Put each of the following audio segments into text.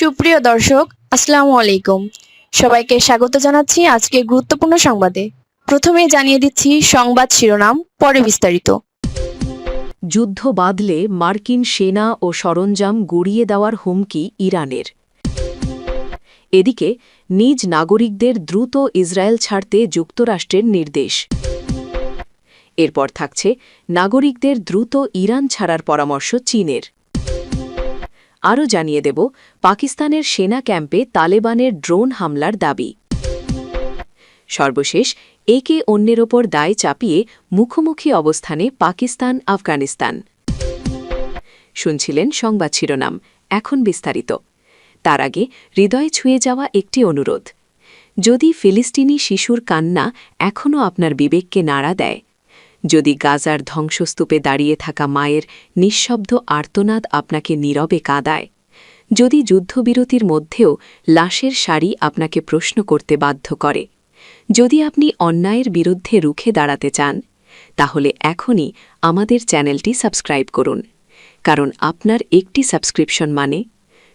সুপ্রিয় দর্শক, আসসালামু আলাইকুম। সবাইকে স্বাগত জানাচ্ছি আজকে গুরুত্বপূর্ণ সংবাদে। প্রথমে জানিয়ে দিচ্ছি সংবাদ শিরোনাম, পরে বিস্তারিত। যুদ্ধ বাঁধলে মার্কিন সেনা ও সরঞ্জাম গুড়িয়ে দেওয়ার হুমকি ইরানের। এদিকে নিজ নাগরিকদের দ্রুত ইসরায়েল ছাড়তে যুক্তরাষ্ট্রের নির্দেশ। এরপর থাকছে নাগরিকদের দ্রুত ইরান ছাড়ার পরামর্শ চীনের। আরও জানিয়ে দেব পাকিস্তানের সেনা ক্যাম্পে তালেবানের ড্রোন হামলার দাবি। সর্বশেষ একে অন্যের ওপর দায় চাপিয়ে মুখোমুখি অবস্থানে পাকিস্তান আফগানিস্তান। শুনছিলেন সংবাদ শিরোনাম, এখন বিস্তারিত। তার আগে হৃদয় ছুঁয়ে যাওয়া একটি অনুরোধ। যদি ফিলিস্তিনি শিশুর কান্না এখনও আপনার বিবেককে নাড়া দেয়, যদি গাজার ধ্বংসস্তূপে দাঁড়িয়ে থাকা মায়ের নিঃশব্দ আর্তনাদ আপনাকে নীরবে কাঁদায়, যদি যুদ্ধবিরতির মধ্যেও লাশের সারি আপনাকে প্রশ্ন করতে বাধ্য করে, যদি আপনি অন্যায়ের বিরুদ্ধে রুখে দাঁড়াতে চান, তাহলে এখনই আমাদের চ্যানেলটি সাবস্ক্রাইব করুন। কারণ আপনার একটি সাবস্ক্রিপশন মানে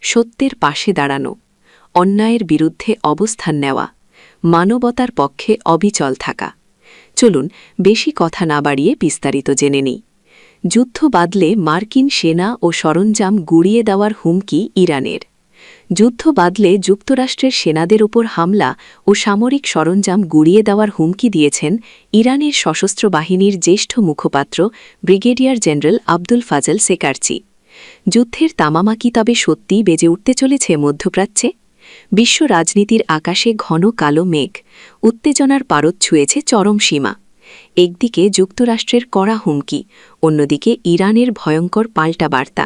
সত্যের পাশে দাঁড়ানো, অন্যায়ের বিরুদ্ধে অবস্থান নেওয়া, মানবতার পক্ষে অবিচল থাকা। চলুন বেশি কথা না বাড়িয়ে বিস্তারিত জেনে নিই। যুদ্ধ বাঁধলে মার্কিন সেনা ও সরঞ্জাম গুড়িয়ে দেওয়ার হুমকি ইরানের। যুদ্ধ বাঁধলে যুক্তরাষ্ট্রের সেনাদের ওপর হামলা ও সামরিক সরঞ্জাম গুড়িয়ে দেওয়ার হুমকি দিয়েছেন ইরানের সশস্ত্র বাহিনীর জ্যেষ্ঠ মুখপাত্র ব্রিগেডিয়ার জেনারেল আব্দুল ফাজল সেকারচি। যুদ্ধের তামামা কি তবে সত্যিই বেজে উঠতে চলেছে মধ্যপ্রাচ্যে? বিশ্ব রাজনীতির আকাশে ঘন কালো মেঘ, উত্তেজনার পারদ ছুঁয়েছে চরম সীমা। একদিকে যুক্তরাষ্ট্রের কড়া হুমকি, অন্যদিকে ইরানের ভয়ঙ্কর পাল্টা বার্তা।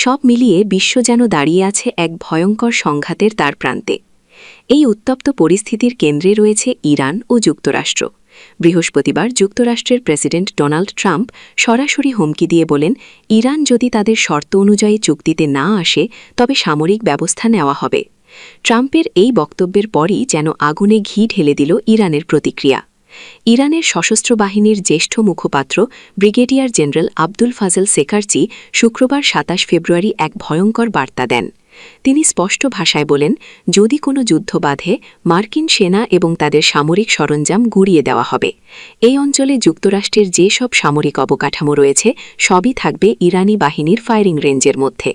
সব মিলিয়ে বিশ্ব যেন দাঁড়িয়ে আছে এক ভয়ঙ্কর সংঘাতের দ্বার প্রান্তে। এই উত্তপ্ত পরিস্থিতির কেন্দ্রে রয়েছে ইরান ও যুক্তরাষ্ট্র। বৃহস্পতিবার যুক্তরাষ্ট্রের প্রেসিডেন্ট ডোনাল্ড ট্রাম্প সরাসরি হুমকি দিয়ে বলেন, ইরান যদি তাদের শর্ত অনুযায়ী চুক্তিতে না আসে তবে সামরিক ব্যবস্থা নেওয়া হবে। ট্রাম্পের এই বক্তব্যের পরই যেন আগুনে ঘি ঢেলে দিল ইরানের প্রতিক্রিয়া। ইরানের সশস্ত্র বাহিনীর জ্যেষ্ঠ মুখপাত্র ব্রিগেডিয়ার জেনারেল আব্দুল ফাজল সেকারচি শুক্রবার ২৭ ফেব্রুয়ারি এক ভয়ঙ্কর বার্তা দেন। তিনি স্পষ্ট ভাষায় বলেন, যদি কোনো যুদ্ধ বাধে, মার্কিন সেনা এবং তাদের সামরিক সরঞ্জাম গুড়িয়ে দেওয়া হবে। এই অঞ্চলে যুক্তরাষ্ট্রের যে সব সামরিক অবকাঠামো রয়েছে সবই থাকবে ইরানি বাহিনীর ফায়ারিং রেঞ্জের মধ্যে।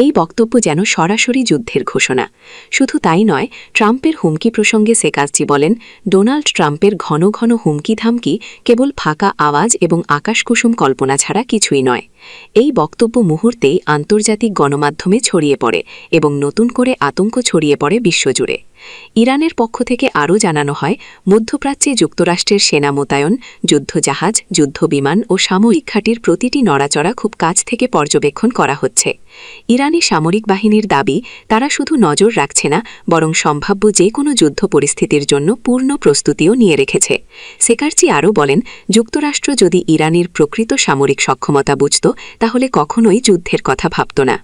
এই বক্তব্য যেন সরাসরি যুদ্ধের ঘোষণা। শুধু তাই নয়, ট্রাম্পের হুমকি প্রসঙ্গে সেকারচি বলেন, ডোনাল্ড ট্রাম্পের ঘন ঘন হুমকি ধামকি কেবল ফাঁকা আওয়াজ এবং আকাশকুসুম কল্পনা ছাড়া কিছুই নয়। এই বক্তব্য মুহূর্তেই আন্তর্জাতিক গণমাধ্যমে ছড়িয়ে পড়ে এবং নতুন করে আতঙ্ক ছড়িয়ে পড়ে বিশ্বজুড়ে। ইরানের পক্ষ থেকে আরও জানানো হয়, মধ্যপ্রাচ্যে যুক্তরাষ্ট্রের সেনা মোতায়েন, যুদ্ধজাহাজ, যুদ্ধবিমান ও সামরিক ঘাঁটির প্রতিটি নড়াচড়া খুব কাছ থেকে পর্যবেক্ষণ করা হচ্ছে। ইরানি সামরিক বাহিনীর দাবি, তারা শুধু নজর রাখছে না, বরং সম্ভাব্য যে কোনো যুদ্ধ পরিস্থিতির জন্য পূর্ণ প্রস্তুতিও নিয়ে রেখেছে। সেকারচি আরও বলেন, যুক্তরাষ্ট্র যদি ইরানের প্রকৃত সামরিক সক্ষমতা বুঝত, তাহলে কখনোই যুদ্ধের কথা ভাবত না।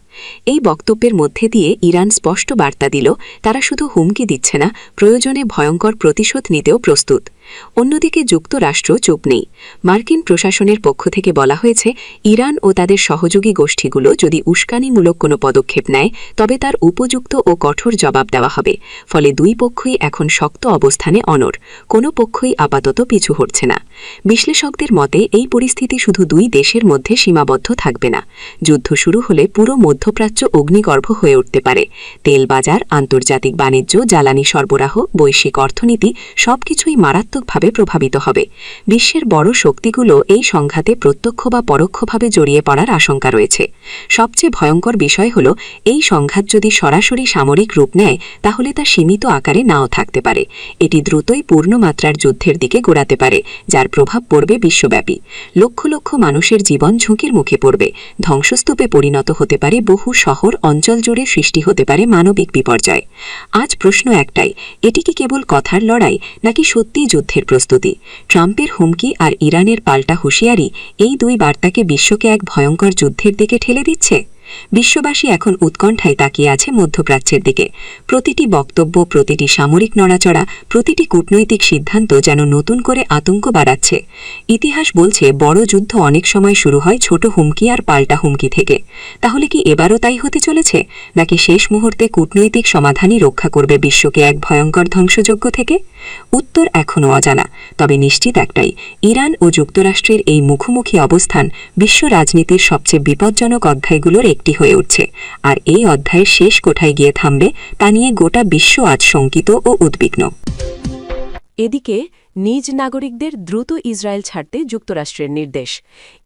এই বক্তব্যের মধ্যে দিয়ে ইরান স্পষ্ট বার্তা দিল, তারা শুধু হুমকি দিচ্ছে না, প্রয়োজনে ভয়ঙ্কর প্রতিশোধ নিতেও প্রস্তুত। অন্যদিকে যুক্তরাষ্ট্র চুপ নেই। মার্কিন প্রশাসনের পক্ষ থেকে বলা হয়েছে, ইরান ও তাদের সহযোগী গোষ্ঠীগুলো যদি উস্কানিমূলক কোনো পদক্ষেপ নেয় তবে তার উপযুক্ত ও কঠোর জবাব দেওয়া হবে। ফলে দুই পক্ষই এখন শক্ত অবস্থানে অনড়, কোনো পক্ষই আপাতত পিছু হটছে না। বিশ্লেষকদের মতে এই পরিস্থিতি শুধু দুই দেশের মধ্যে সীমাবদ্ধ থাকবে না। যুদ্ধ শুরু হলে পুরো মধ্যপ্রাচ্য অগ্নিগর্ভ হয়ে উঠতে পারে। তেল বাজার, আন্তর্জাতিক বাণিজ্য, জ্বালানি সরবরাহ, বৈশ্বিক অর্থনীতি সবকিছুই মারাত্মকভাবে প্রভাবিত হবে। বিশ্বের বড় শক্তিগুলো এই সংঘাতে প্রত্যক্ষ বা পরোক্ষভাবে জড়িয়ে পড়ার আশঙ্কা রয়েছে। সবচেয়ে ভয়ঙ্কর বিষয় হল, এই সংঘাত যদি সরাসরি সামরিক রূপ নেয় তাহলে তা সীমিত আকারে নাও থাকতে পারে। এটি দ্রুতই পূর্ণমাত্রার যুদ্ধের দিকে গোড়াতে পারে, যার প্রভাব পড়বে বিশ্বব্যাপী। লক্ষ লক্ষ মানুষের জীবন ঝুঁকির মুখে পড়বে, ধ্বংসস্তূপে পরিণত হতে পারে বহু শহর, অঞ্চল জুড়ে সৃষ্টি হতে পারে মানবিক বিপর্যয়। আজ প্রশ্ন একটাই, এটি কি কেবল কথার লড়াই নাকি সত্যিই যুদ্ধের প্রস্তুতি? ট্রাম্পের হুমকি আর ইরানের পাল্টা হুঁশিয়ারি এই দুই বার্তাকে বিশ্বকে এক ভয়ঙ্কর যুদ্ধের দিকে ঠেলে দিচ্ছে। বিশ্ববাসী এখন উৎকণ্ঠায় তাকিয়ে আছে মধ্যপ্রাচ্যের দিকে। প্রতিটি বক্তব্য, প্রতিটি সামরিক নড়াচড়া, প্রতিটি কূটনৈতিক সিদ্ধান্ত যেন নতুন করে আতঙ্ক বাড়াচ্ছে। ইতিহাস বলছে বড় যুদ্ধ অনেক সময় শুরু হয় ছোট হুমকি আর পাল্টা হুমকি থেকে। তাহলে কি এবারও তাই হতে চলেছে, নাকি শেষ মুহূর্তে কূটনৈতিক সমাধানই রক্ষা করবে বিশ্বকে এক ভয়ঙ্কর ধ্বংসযজ্ঞ থেকে? উত্তর এখনও অজানা, তবে নিশ্চিত একটাই, ইরান ও যুক্তরাষ্ট্রের এই মুখোমুখি অবস্থান বিশ্ব রাজনীতির সবচেয়ে বিপজ্জনক অধ্যায়গুলোর একটি হয়ে উঠছে। আর এই অধ্যায়ের শেষ কোথায় গিয়ে থামবে তা নিয়ে গোটা বিশ্ব আজ শঙ্কিত ও উদ্বিগ্ন। এদিকে নিজ নাগরিকদের দ্রুত ইসরায়েল ছাড়তে যুক্তরাষ্ট্রের নির্দেশ।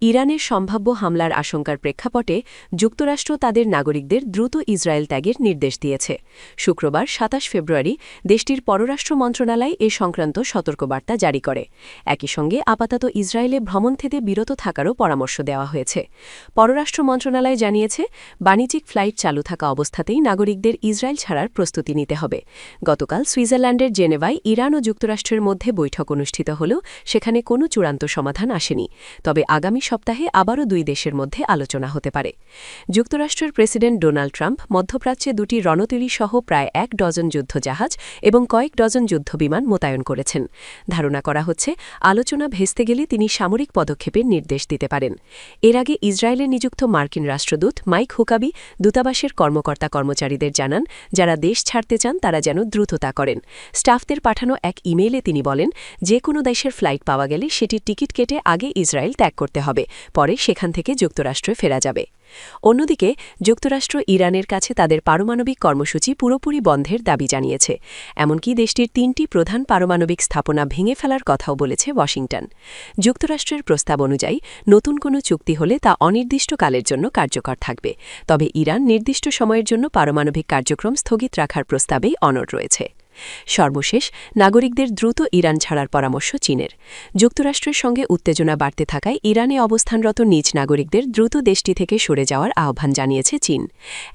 ইরানের সম্ভাব্য হামলার আশঙ্কার প্রেক্ষাপটে যুক্তরাষ্ট্র তাদের নাগরিকদের দ্রুত ইসরায়েল ত্যাগের নির্দেশ দিয়েছে। শুক্রবার ২৭ ফেব্রুয়ারি দেশটির পররাষ্ট্র মন্ত্রণালয় এ সংক্রান্ত সতর্কবার্তা জারি করে। একই সঙ্গে আপাতত ইসরায়েলে ভ্রমণ থেকে বিরত থাকারও পরামর্শ দেওয়া হয়েছে। পররাষ্ট্র মন্ত্রণালয় জানিয়েছে, বাণিজ্যিক ফ্লাইট চালু থাকা অবস্থাতেই নাগরিকদের ইসরায়েল ছাড়ার প্রস্তুতি নিতে হবে। গতকাল সুইজারল্যান্ডের জেনেভায় ইরান ও যুক্তরাষ্ট্রের মধ্যে বৈঠক অনুষ্ঠিত হলেও সেখানে কোনো চূড়ান্ত সমাধান আসেনি। তবে আগামী সপ্তাহে আবারও দুই দেশের মধ্যে আলোচনা হতে পারে। যুক্তরাষ্ট্রের প্রেসিডেন্ট ডোনাল্ড ট্রাম্প মধ্যপ্রাচ্যে দুটি রণতরী সহ প্রায় ১ ডজন যুদ্ধজাহাজ এবং কয়েক ডজন যুদ্ধবিমান মোতায়েন করেছেন। ধারণা করা হচ্ছে, আলোচনা ভেস্তে গেলে তিনি সামরিক পদক্ষেপের নির্দেশ দিতে পারেন। এর আগে ইসরায়েলে নিযুক্ত মার্কিন রাষ্ট্রদূত মাইক হুকাবি দূতাবাসের কর্মকর্তা-কর্মচারীদের জানান, যারা দেশ ছাড়তে চান তারা যেন দ্রুততা করেন। স্টাফদের পাঠানো এক ইমেইলে তিনি বলেন, যে কোনো দেশের ফ্লাইট পাওয়া গেলে সেটির টিকিট কেটে আগে ইসরায়েল ত্যাগ করতে হবে, পরে সেখান থেকে যুক্তরাষ্ট্রে ফেরা যাবে। অন্যদিকে যুক্তরাষ্ট্র ইরানের কাছে তাদের পারমাণবিক কর্মসূচি পুরোপুরি বন্ধের দাবি জানিয়েছে। এমনকি দেশটির ৩টি প্রধান পারমাণবিক স্থাপনা ভেঙে ফেলার কথাও বলেছে ওয়াশিংটন। যুক্তরাষ্ট্রের প্রস্তাব অনুযায়ী নতুন কোনো চুক্তি হলে তা অনির্দিষ্টকালের জন্য কার্যকর থাকবে। তবে ইরান নির্দিষ্ট সময়ের জন্য পারমাণবিক কার্যক্রম স্থগিত রাখার প্রস্তাবেই অনড় রয়েছে। সর্বশেষ, নাগরিকদের দ্রুত ইরান ছাড়ার পরামর্শ চীনের। যুক্তরাষ্ট্রের সঙ্গে উত্তেজনা বাড়তে থাকায় ইরানে অবস্থানরত নিজ নাগরিকদের দ্রুত দেশটি থেকে সরে যাওয়ার আহ্বান জানিয়েছে চীন।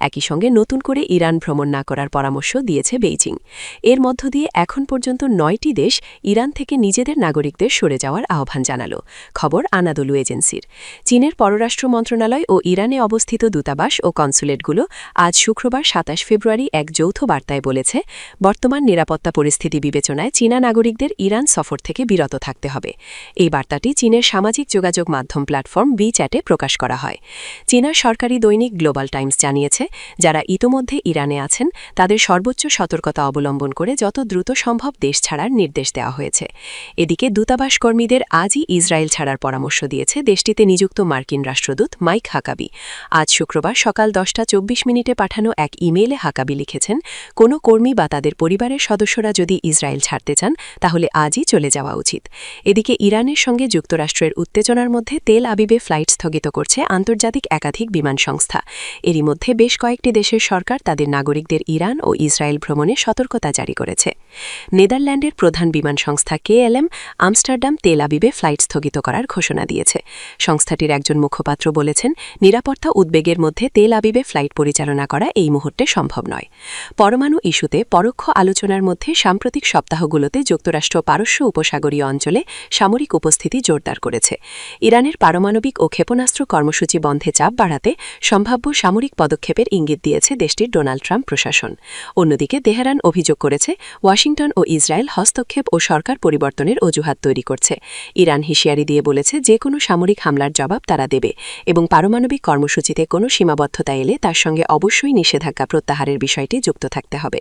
একই সঙ্গে নতুন করে ইরান ভ্রমণ না করার পরামর্শ দিয়েছে বেইজিং। এর মধ্য দিয়ে এখন পর্যন্ত ৯টি দেশ ইরান থেকে নিজেদের নাগরিকদের সরে যাওয়ার আহ্বান জানাল। খবর আনাদোলু এজেন্সির। চীনের পররাষ্ট্র মন্ত্রণালয় ও ইরানে অবস্থিত দূতাবাস ও কনসুলেটগুলো আজ শুক্রবার ২৭ ফেব্রুয়ারি এক যৌথ বার্তায় বলেছে, বর্তমান নিরাপত্তা পরিস্থিতি বিবেচনায় চীনা নাগরিকদের ইরান সফর থেকে বিরত থাকতে হবে। এই বার্তাটি চীনের সামাজিক যোগাযোগ মাধ্যম প্ল্যাটফর্ম WeChat-এ প্রকাশ করা হয়। চীনা সরকারি দৈনিক গ্লোবাল টাইমস জানিয়েছে, যারা ইতোমধ্যে ইরানে আছেন তাদের সর্বোচ্চ সতর্কতা অবলম্বন করে যত দ্রুত সম্ভব দেশ ছাড়ার নির্দেশ দেওয়া হয়েছে। এদিকে দূতাবাস কর্মীদের আজই ইসরায়েল ছাড়ার পরামর্শ দিয়েছে দেশটিতে নিযুক্ত মার্কিন রাষ্ট্রদূত মাইক হাকাবি। আজ শুক্রবার সকাল 10টা 24 পাঠানো এক ইমেইলে হাকাবি লিখেছেন, কোনো কর্মী বা তাদের পরিবারের সদস্যরা যদি ইসরায়েল ছাড়তে চান তাহলে আজই চলে যাওয়া উচিত। এদিকে ইরানের সঙ্গে যুক্তরাষ্ট্রের উত্তেজনার মধ্যে তেল আবিবে ফ্লাইট স্থগিত করছে আন্তর্জাতিক একাধিক বিমান সংস্থা। এরই মধ্যে বেশ কয়েকটি দেশের সরকার তাদের নাগরিকদের ইরান ও ইসরায়েল ভ্রমণে সতর্কতা জারি করেছে। নেদারল্যান্ডের প্রধান বিমান সংস্থা KLM আমস্টারডাম তেল আবিবে ফ্লাইট স্থগিত করার ঘোষণা দিয়েছে। সংস্থাটির একজন মুখপাত্র বলেছেন, নিরাপত্তা উদ্বেগের মধ্যে তেল আবিবে ফ্লাইট পরিচালনা করা এই মুহূর্তে সম্ভব নয়। পরমাণু ইস্যুতে পরোক্ষ আলোচনার মধ্যে সাম্প্রতিক সপ্তাহগুলোতে যুক্তরাষ্ট্র পারস্য উপসাগরীয় অঞ্চলে সামরিক উপস্থিতি জোরদার করেছে। ইরানের পারমাণবিক ও ক্ষেপণাস্ত্র কর্মসূচি বন্ধে চাপ বাড়াতে সম্ভাব্য সামরিক পদক্ষেপের ইঙ্গিত দিয়েছে দেশটির ডোনাল্ড ট্রাম্প প্রশাসন। অন্যদিকে তেহরান অভিযোগ করেছে, ওয়াশিংটন ও ইসরায়েল হস্তক্ষেপ ও সরকার পরিবর্তনের অজুহাত তৈরি করছে। ইরান হুঁশিয়ারি দিয়ে বলেছে, যে কোনো সামরিক হামলার জবাব তারা দেবে এবং পারমাণবিক কর্মসূচিতে কোনো সীমাবদ্ধতা এলে তার সঙ্গে অবশ্যই নিষেধাজ্ঞা প্রত্যাহারের বিষয়টি যুক্ত থাকতে হবে।